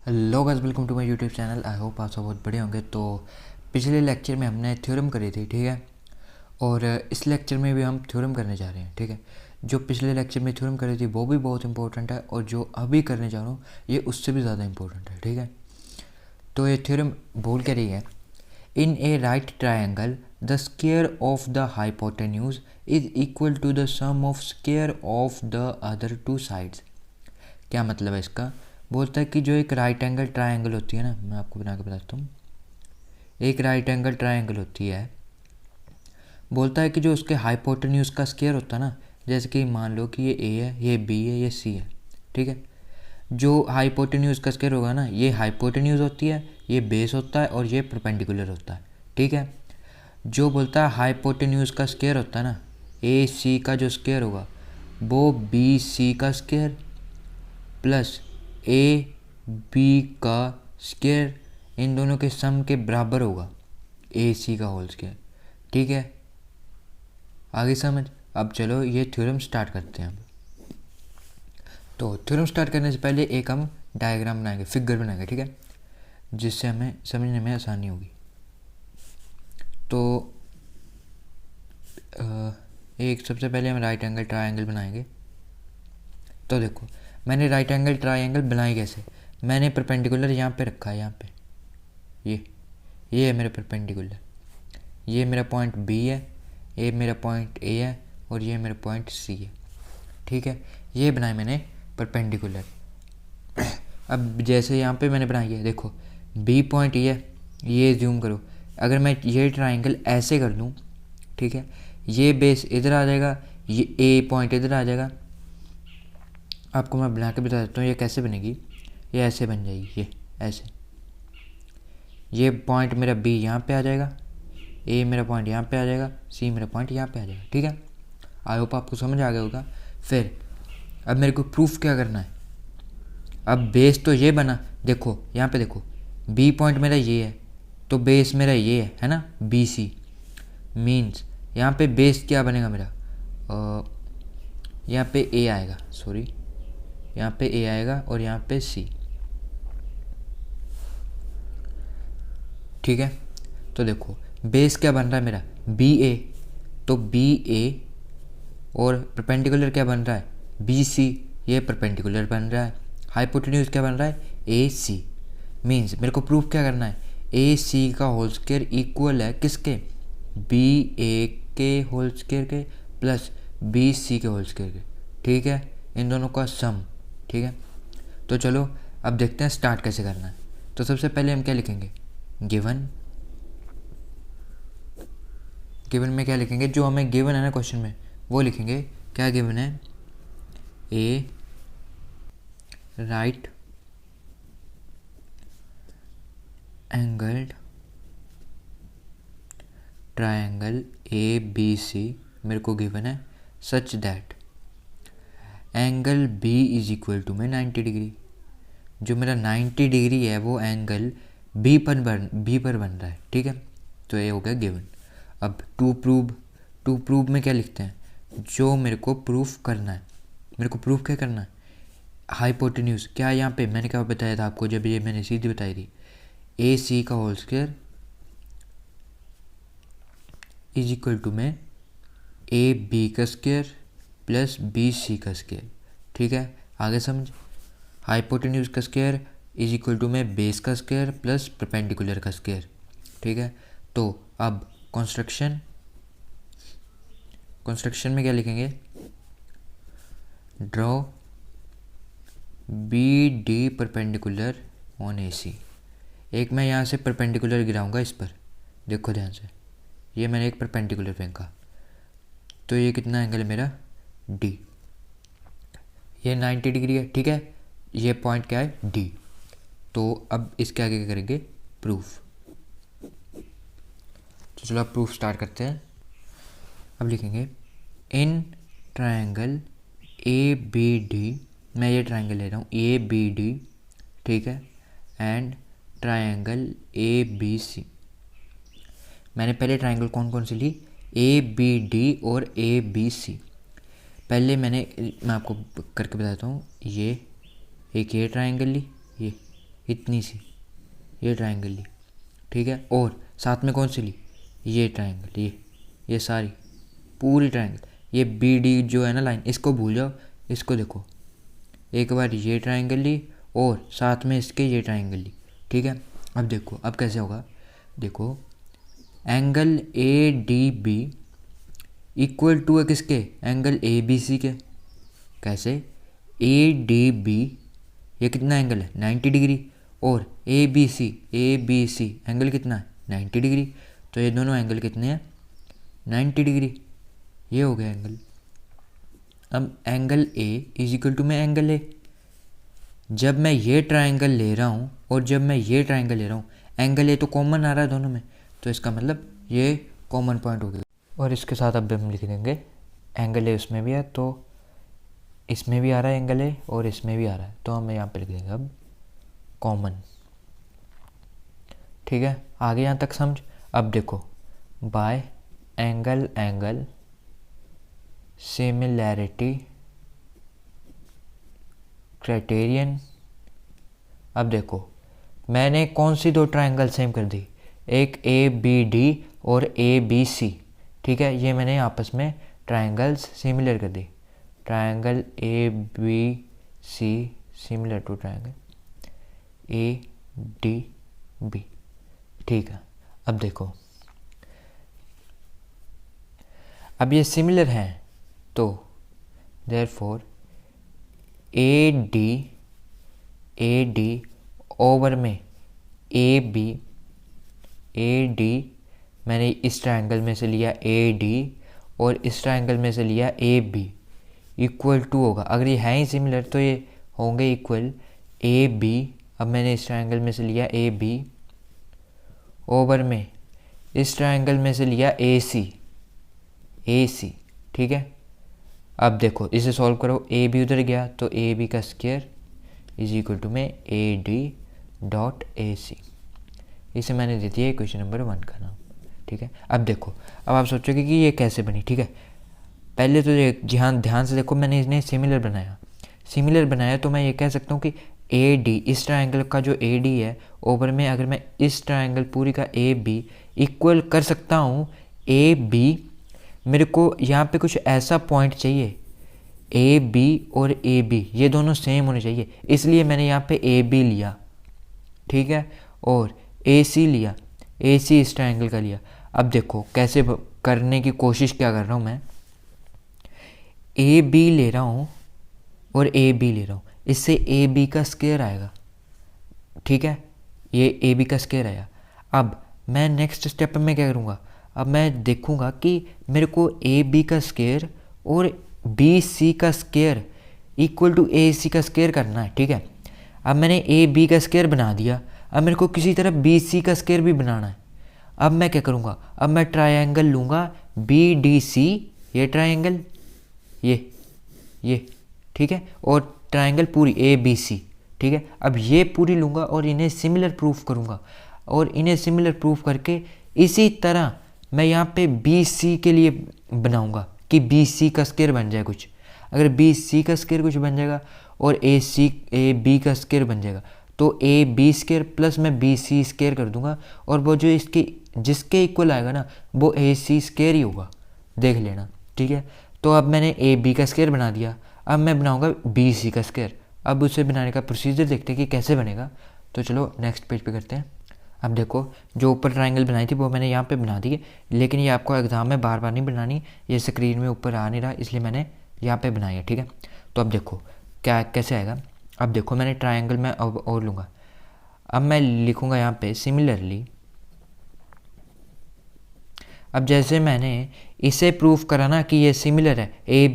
Hello guys, welcome to my YouTube channel. I hope आप सब बहुत बढ़िया होंगे। तो पिछले लेक्चर में हमने थ्योरम करी थी, ठीक है। और इस लेक्चर में भी हम थ्योरम करने जा रहे हैं, ठीक है। जो पिछले लेक्चर में थ्योरम करी थी वो भी बहुत इंपॉर्टेंट है, और जो अभी करने जा रहा हूँ ये उससे भी ज़्यादा इंपॉर्टेंट है, ठीक है। तो ये थ्योरम बोल क्या रही है, in a right triangle the square of the hypotenuse is equal to the sum of square of the other two sides. क्या मतलब है इसका? बोलता है कि जो एक राइट एंगल ट्रायंगल होती है ना, मैं आपको बना के बताता हूँ। एक राइट एंगल ट्रायंगल होती है, बोलता है कि जो उसके हाइपोटेन्यूज का स्क्वायर होता है ना, जैसे कि मान लो कि ये ए है, ये बी है, ये सी है, ठीक है। जो हाइपोटेन्यूज का स्क्वायर होगा ना, ये हाइपोटेन्यूज होती है, ये बेस होता है, और ये परपेंडिकुलर होता है, ठीक है। जो बोलता है हाइपोटेन्यूज का स्क्वायर होता है ना, ए सी का जो स्क्वायर होगा वो बी सी का स्क्वायर प्लस ए बी का स्क्वायर, इन दोनों के सम के बराबर होगा ए सी का होल स्क्वायर, ठीक है। आगे समझ। अब चलो ये थ्योरम स्टार्ट करते हैं। तो थ्योरम स्टार्ट करने से पहले एक हम डायग्राम बनाएंगे, फिगर बनाएंगे, ठीक है, जिससे हमें समझने में आसानी होगी। तो एक सबसे पहले हम राइट एंगल ट्रायंगल बनाएंगे। तो देखो, मैंने राइट एंगल ट्रायंगल बनाई कैसे। मैंने परपेंडिकुलर यहाँ पे रखा है, यहाँ पे ये है मेरा परपेंडिकुलर, ये मेरा पॉइंट बी है, ये मेरा पॉइंट ए है, और ये मेरा पॉइंट सी है, ठीक है। ये बनाए मैंने परपेंडिकुलर। अब जैसे यहाँ पे मैंने बनाई है, देखो बी पॉइंट ये जूम करो। अगर मैं ये ट्राइंगल ऐसे कर दूँ, ठीक है, ये बेस इधर आ जाएगा, ये ए पॉइंट इधर आ जाएगा। आपको मैं बना के बता देता हूँ ये कैसे बनेगी। ये ऐसे बन जाएगी, ये ऐसे। ये पॉइंट मेरा बी यहाँ पे आ जाएगा, ए मेरा पॉइंट यहाँ पे आ जाएगा, सी मेरा पॉइंट यहाँ पे आ जाएगा, ठीक है। आई होप आपको समझ आ गया होगा। फिर अब मेरे को प्रूफ क्या करना है। अब बेस तो ये बना, देखो यहाँ पे देखो, बी पॉइंट मेरा ये है, तो बेस मेरा ये है ना, बी सी। मीन्स यहाँ पे बेस क्या बनेगा मेरा, यहाँ पे ए आएगा, सॉरी, यहाँ पे ए आएगा और यहाँ पे सी, ठीक है। तो देखो बेस क्या बन रहा है मेरा, बी ए, तो बी ए, और परपेंडिकुलर क्या बन रहा है, बी सी, ये परपेंडिकुलर बन रहा है। हाइपोटेन्यूज क्या बन रहा है, ए सी। मीन्स मेरे को प्रूफ क्या करना है, ए सी का होल स्क्वायर इक्वल है किसके, बी ए के होल स्क्वायर के प्लस बी सी के होल स्क्वायर के, ठीक है, इन दोनों का सम, ठीक है। तो चलो अब देखते हैं स्टार्ट कैसे करना है। तो सबसे पहले हम क्या लिखेंगे, गिवन। गिवन में क्या लिखेंगे, जो हमें गिवन है ना क्वेश्चन में वो लिखेंगे। क्या गिवन है, a right angled triangle A B C मेरे को गिवन है such that angle B is equal to में 90 डिग्री। जो मेरा 90 डिग्री है वो एंगल बी पर बन रहा है, ठीक है। तो ये हो गया गिवन। अब टू प्रूव में क्या लिखते हैं, जो मेरे को प्रूफ करना है। मेरे को प्रूफ क्या करना है, हाइपोटेन्यूज। क्या यहाँ पे मैंने क्या बताया था आपको, जब ये मैंने सीधी बताई थी, ए सी का whole square is equal to में ए बी का स्क्वायर प्लस बी सी का स्क्वायर, ठीक है। आगे समझ। हाइपोटेन्यूज का स्क्वायर इज इक्वल टू में बेस का स्क्वायर प्लस परपेंडिकुलर का स्क्वायर, ठीक है। तो अब कंस्ट्रक्शन में क्या लिखेंगे, draw B D perpendicular on A C. एक मैं यहाँ से परपेंडिकुलर गिराऊंगा इस पर, देखो ध्यान से, ये मैंने एक परपेंडिकुलर फेंका, तो ये कितना एंगल है मेरा, डी। ये 90 डिग्री है, ठीक है। ये पॉइंट क्या है, डी। तो अब इसके आगे क्या करेंगे, प्रूफ। तो चलो अब प्रूफ स्टार्ट करते हैं। अब लिखेंगे in triangle A B D, मैं ये ट्रायंगल ले रहा हूँ ए बी डी, ठीक है, and triangle A B C. मैंने पहले ट्रायंगल कौन कौन सी ली, ए बी डी और ए बी सी। पहले मैं आपको करके बताता हूँ। ये एक ये ट्रायंगल ली, ये इतनी सी ये ट्रायंगल ली, ठीक है, और साथ में कौन सी ली, ये ट्रायंगल, ये सारी पूरी ट्रायंगल, ये बी डी जो है ना लाइन, इसको भूल जाओ, इसको देखो, एक बार ये ट्रायंगल ली और साथ में इसके ये ट्रायंगल ली, ठीक है। अब देखो अब कैसे होगा, देखो angle A D B equal to है किसके, एंगल ए बी सी के। कैसे, ए डी बी ये कितना एंगल है 90 डिग्री, और ए बी सी एंगल कितना है 90 डिग्री, तो ये दोनों एंगल कितने हैं 90 डिग्री, ये हो गया एंगल। अब angle A is equal to में एंगल ए, जब मैं ये ट्रायंगल ले रहा हूँ और जब मैं ये ट्रायंगल ले रहा हूँ, एंगल ए तो कॉमन आ रहा है दोनों में, तो इसका मतलब ये कॉमन पॉइंट हो गया। और इसके साथ अब हम लिख देंगे एंगल ए उसमें भी है, तो इसमें भी आ रहा है एंगल ए और इसमें भी आ रहा है, तो हम यहाँ पे लिख देंगे अब कॉमन, ठीक है। आगे यहाँ तक समझ। अब देखो बाय एंगल सिमिलैरिटी क्राइटेरियन। अब देखो मैंने कौन सी दो ट्रायंगल सेम कर दी, एक ए बी डी और ए बी सी, ठीक है, ये मैंने आपस में ट्रायंगल्स सिमिलर कर दी, triangle A B C similar to triangle A D B, ठीक है। अब देखो अब ये सिमिलर हैं, तो देयरफॉर ए डी ओवर में ए डी मैंने इस ट्रायंगल में से लिया ए डी और इस ट्रायंगल में से लिया ए बी, इक्वल टू होगा, अगर ये है ही सिमिलर तो ये होंगे इक्वल ए बी। अब मैंने इस ट्रायंगल में से लिया ए बी ओवर में इस ट्रायंगल में से लिया ए सी, ठीक है। अब देखो इसे सॉल्व करो, ए बी उधर गया तो ए बी का स्क्वायर इज इक्वल टू में ए डी डॉट ए सी, इसे मैंने दे दिया क्वेश्चन नंबर 1 का नाम, ठीक है। अब देखो अब आप सोचोगे कि ये कैसे बनी, ठीक है। पहले तो ध्यान से देखो, मैंने इन्हें सिमिलर बनाया तो मैं ये कह सकता हूँ कि ए डी, इस ट्रायंगल का जो ए डी है ओवर में, अगर मैं इस ट्रायंगल पूरी का ए बी इक्वल कर सकता हूँ ए बी, मेरे को यहाँ पे कुछ ऐसा पॉइंट चाहिए ए बी और ए बी ये दोनों सेम होने चाहिए, इसलिए मैंने यहाँ पे ए बी लिया, ठीक है, और ए सी लिया, ए सी इस ट्रायंगल का लिया। अब देखो कैसे करने की कोशिश क्या कर रहा हूँ मैं, ए बी ले रहा हूँ और ए बी ले रहा हूँ, इससे ए बी का स्क्वायर आएगा, ठीक है, ये ए बी का स्क्वायर आया। अब मैं नेक्स्ट स्टेप में क्या करूँगा, अब मैं देखूँगा कि मेरे को ए बी का स्क्वायर और बी सी का square equal to A C का स्क्वायर करना है, ठीक है। अब मैंने ए बी का स्क्वायर बना दिया, अब मेरे को किसी तरह बी सी का स्क्वायर भी बनाना है। अब मैं क्या करूँगा, अब मैं ट्रायंगल लूँगा बी डी सी, ये ट्रायंगल ये ठीक है, और ट्रायंगल पूरी ए बी सी, ठीक है। अब ये पूरी लूँगा और इन्हें सिमिलर प्रूफ करूँगा, और इन्हें सिमिलर प्रूफ करके इसी तरह मैं यहाँ पे बी सी के लिए बनाऊँगा कि बी सी का स्क्वायर बन जाए कुछ। अगर बी सी का स्क्वायर कुछ बन जाएगा और ए बी का स्क्वायर बन जाएगा, तो ए बी स्क्वायर प्लस मैं बी सी स्क्वायर कर दूंगा, और वो जो जिसके इक्वल आएगा ना वो ए सी स्क्वायर ही होगा, देख लेना, ठीक है। तो अब मैंने ए बी का स्क्वायर बना दिया, अब मैं बनाऊंगा बी सी का स्क्वायर। अब उसे बनाने का प्रोसीजर देखते हैं कि कैसे बनेगा, तो चलो नेक्स्ट पेज पे करते हैं। अब देखो जो ऊपर ट्रायंगल बनाई थी वो मैंने यहाँ पे बना दी है, लेकिन ये आपको एग्जाम में बार बार नहीं बनानी, ये स्क्रीन में ऊपर आ नहीं रहा, इसलिए मैंने यहाँ पे बनाई है, ठीक है। तो अब देखो क्या कैसे आएगा। अब देखो मैंने ट्रायंगल में अब और लूँगा, अब मैं लिखूँगा यहाँ पे सिमिलरली। अब जैसे मैंने इसे प्रूफ करा ना कि ये सिमिलर है, ए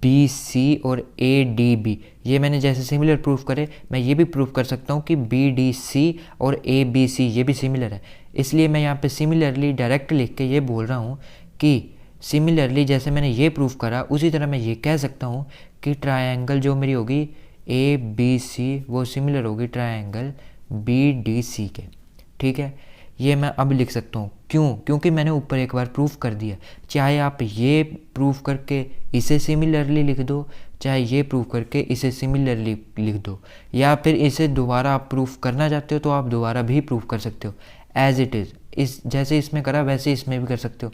बी सी और ए डी बी, ये मैंने जैसे सिमिलर प्रूफ करे, मैं ये भी प्रूफ कर सकता हूँ कि बी डी सी और ए बी सी ये भी सिमिलर है। इसलिए मैं यहाँ पे सिमिलरली डायरेक्ट लिख के ये बोल रहा हूँ कि सिमिलरली जैसे मैंने ये प्रूफ करा उसी तरह मैं ये कह सकता हूँ कि ट्रायंगल जो मेरी होगी ए बी सी वो सिमिलर होगी ट्रायंगल बी डी सी के, ठीक है। ये मैं अब लिख सकता हूँ, क्योंकि मैंने ऊपर एक बार प्रूफ कर दिया। चाहे आप ये प्रूफ करके इसे सिमिलरली लिख दो, चाहे ये प्रूव करके इसे सिमिलरली लिख दो, या फिर इसे दोबारा आप प्रूफ करना चाहते हो तो आप दोबारा भी प्रूफ कर सकते हो एज इट इज़। इस जैसे इसमें करा वैसे इसमें भी कर सकते हो।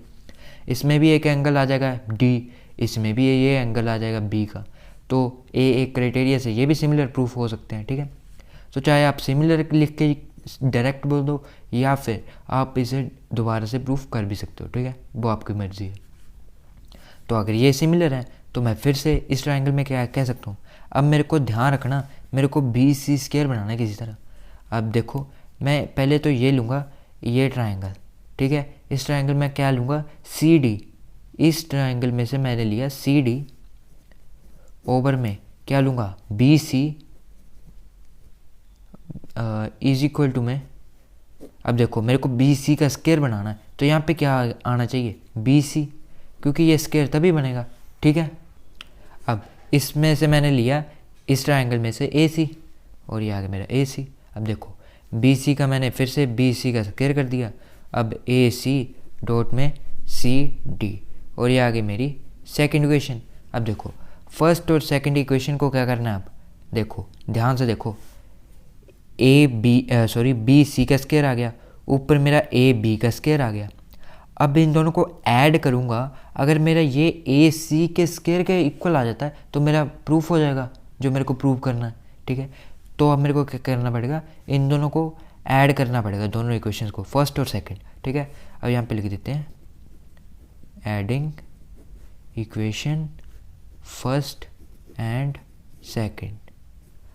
इसमें भी एक एंगल आ जाएगा डी, इसमें भी ये एंगल आ जाएगा बी का, तो ए एक क्राइटेरिया से ये भी सिमिलर प्रूफ हो सकते हैं, ठीक है। तो चाहे आप सिमिलर लिख के डायरेक्ट बोल दो या फिर आप इसे दोबारा से प्रूफ कर भी सकते हो, ठीक है, वो आपकी मर्ज़ी है। तो अगर ये सिमिलर है तो मैं फिर से इस ट्रायंगल में क्या कह सकता हूँ। अब मेरे को ध्यान रखना, मेरे को बी सी स्क्वायर बनाना है किसी तरह। अब देखो मैं पहले तो ये लूँगा ये ट्रायंगल, ठीक है। इस ट्रायंगल में क्या लूँगा सी डी, इस ट्रायंगल में से मैंने लिया सी डी, ओवर में क्या लूँगा B C is equal to में। अब देखो मेरे को बी सी का स्क्वायर बनाना है तो यहाँ पे क्या आना चाहिए बी सी, क्योंकि ये स्क्वायर तभी बनेगा, ठीक है। अब इसमें से मैंने लिया इस ट्रायंगल में से ए सी और ये आ गया मेरा ए सी। अब देखो बी सी का मैंने फिर से बी सी का स्क्वायर कर दिया, अब ए सी डॉट में सी डी, और ये आ गई मेरी सेकंड इक्वेशन। अब देखो फर्स्ट और सेकंड इक्वेशन को क्या करना है, अब देखो ध्यान से देखो, बी सी का स्क्वायर आ गया, ऊपर मेरा ए बी का स्क्वायर आ गया। अब इन दोनों को ऐड करूँगा, अगर मेरा ये ए सी के स्क्वायर के इक्वल आ जाता है तो मेरा प्रूफ हो जाएगा जो मेरे को प्रूव करना है, ठीक है। तो अब मेरे को क्या करना पड़ेगा, इन दोनों को ऐड करना पड़ेगा, दोनों इक्वेशंस को, फर्स्ट और सेकंड, ठीक है। अब यहाँ पे लिख देते हैं adding equation first and second.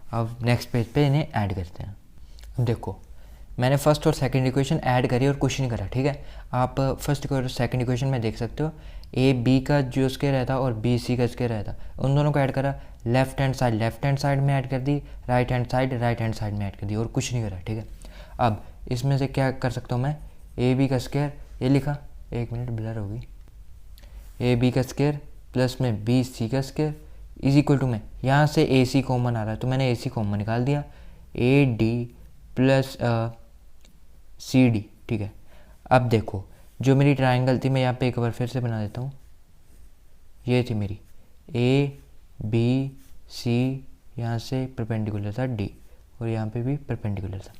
अब नेक्स्ट पेज पे इन्हें ऐड करते हैं। अब देखो मैंने फर्स्ट और सेकंड इक्वेशन ऐड करी और कुछ नहीं करा, ठीक है। आप फर्स्ट और सेकंड इक्वेशन में देख सकते हो ए बी का जो स्क्वायर रहता और बी सी का स्क्वायर रहता, उन दोनों को ऐड करा, लेफ्ट हैंड साइड में ऐड कर दी, राइट हैंड साइड में ऐड कर दी, और कुछ नहीं करा, ठीक है। अब इसमें से क्या कर सकता हूँ मैं, ए बी का स्क्वायर ये लिखा, एक मिनट ब्लर होगी, ए बी का स्क्वायर प्लस में बी सी का स्क्वायर इज इक्वल टू में, यहाँ से ए सी कॉमन आ रहा है तो मैंने ए सी कॉमन निकाल दिया, A D plus C D, ठीक है। अब देखो जो मेरी ट्रायंगल थी मैं यहाँ पे एक बार फिर से बना देता हूँ, ये थी मेरी ए बी सी, यहाँ से परपेंडिकुलर था डी और यहाँ पे भी परपेंडिकुलर था।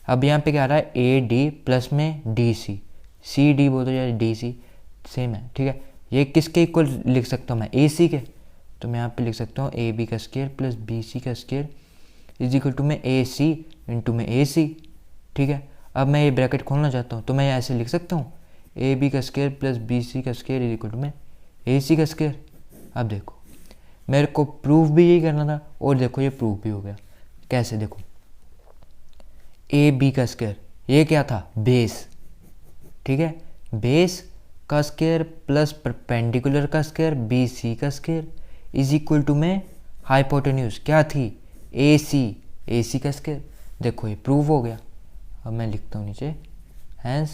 अब यहाँ पे क्या आ रहा है ए डी प्लस में डी सी, सी डी बोल दो या डी सी सेम है, ठीक है। ये किसके इक्वल लिख सकता हूँ मैं, ए सी के, तो मैं यहाँ पे लिख सकता हूँ ए बी का स्क्वायर प्लस बी सी का स्क्वायर इज इक्वल टू में ए सी इंटू में ए सी, ठीक है। अब मैं ये ब्रैकेट खोलना चाहता हूँ तो मैं ऐसे लिख सकता हूँ ए बी का स्क्वायर प्लस बी सी का स्क्वायर इज इक्वल टू में ए सी का स्क्वायर। अब देखो मेरे को प्रूफ भी यही करना था और देखो ये प्रूफ भी हो गया। कैसे, देखो ए बी का स्क्वायर ये क्या था बेस, ठीक है, बेस का स्क्वायर प्लस परपेंडिकुलर का स्क्वायर बी सी का स्क्वायर इज इक्वल टू में हाइपोटेन्यूज क्या थी ए सी का स्क्वायर। देखो ये प्रूव हो गया। अब मैं लिखता हूँ नीचे हैंस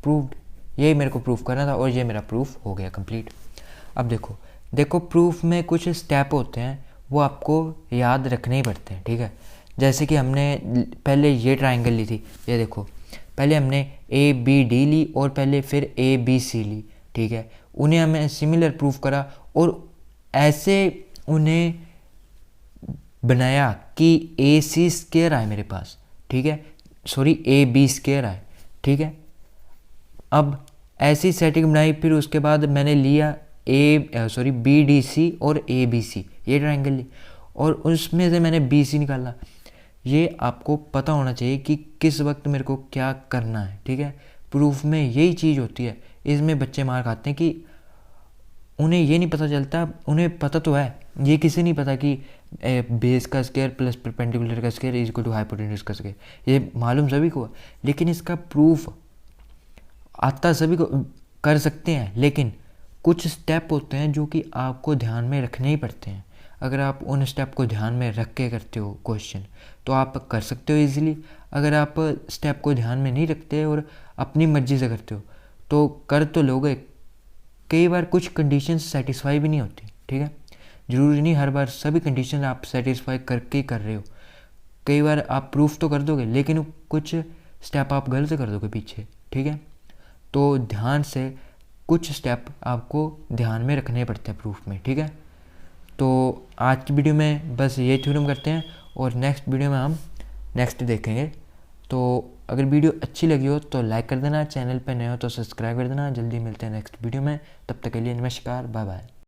प्रूव्ड, यही मेरे को प्रूफ करना था और ये मेरा प्रूफ हो गया कंप्लीट। अब देखो प्रूफ में कुछ स्टेप होते हैं वो आपको याद रखने ही पड़ते हैं, ठीक है। जैसे कि हमने पहले ये ट्रायंगल ली थी, ये देखो पहले हमने ए बी डी ली और पहले फिर ए बी सी ली, ठीक है। उन्हें हमें सिमिलर प्रूफ करा और ऐसे उन्हें बनाया कि ए सी स्क्वायर आए मेरे पास, ठीक है, सॉरी ए बी स्क्वायर आए, ठीक है। अब ऐसी सेटिंग बनाई, फिर उसके बाद मैंने लिया बी डी सी और ए बी सी, ये ट्रायंगल ली और उसमें से मैंने बी सी निकाला। ये आपको पता होना चाहिए कि किस वक्त मेरे को क्या करना है, ठीक है। प्रूफ में यही चीज़ होती है, इसमें बच्चे मार खाते हैं कि उन्हें ये नहीं पता चलता, उन्हें पता तो है, ये किसी नहीं पता कि बेस का स्क्वायर प्लस परपेंडिकुलर का square is equal to hypotenuse का स्क्वायर, ये मालूम सभी को है, लेकिन इसका प्रूफ आता सभी को कर सकते हैं, लेकिन कुछ स्टेप होते हैं जो कि आपको ध्यान में रखने ही पड़ते हैं। अगर आप उन स्टेप को ध्यान में रख के करते हो क्वेश्चन तो आप कर सकते हो इजीली। अगर आप स्टेप को ध्यान में नहीं रखते और अपनी मर्जी से करते हो तो कर तो लोगे, कई बार कुछ कंडीशन सेटिस्फाई भी नहीं होती, ठीक है। ज़रूरी नहीं हर बार सभी कंडीशन आप सेटिस्फाई करके ही कर रहे हो, कई बार आप प्रूफ तो कर दोगे लेकिन कुछ स्टेप आप गलत कर दोगे पीछे, ठीक है। तो ध्यान से कुछ स्टेप आपको ध्यान में रखने पड़ते हैं प्रूफ में, ठीक है। तो आज की वीडियो में बस ये थ्योरम करते हैं और नेक्स्ट वीडियो में हम नेक्स्ट देखेंगे। तो अगर वीडियो अच्छी लगी हो तो लाइक कर देना, चैनल पे नए हो तो सब्सक्राइब कर देना। जल्दी मिलते हैं नेक्स्ट वीडियो में, तब तक के लिए नमस्कार, बाय बाय।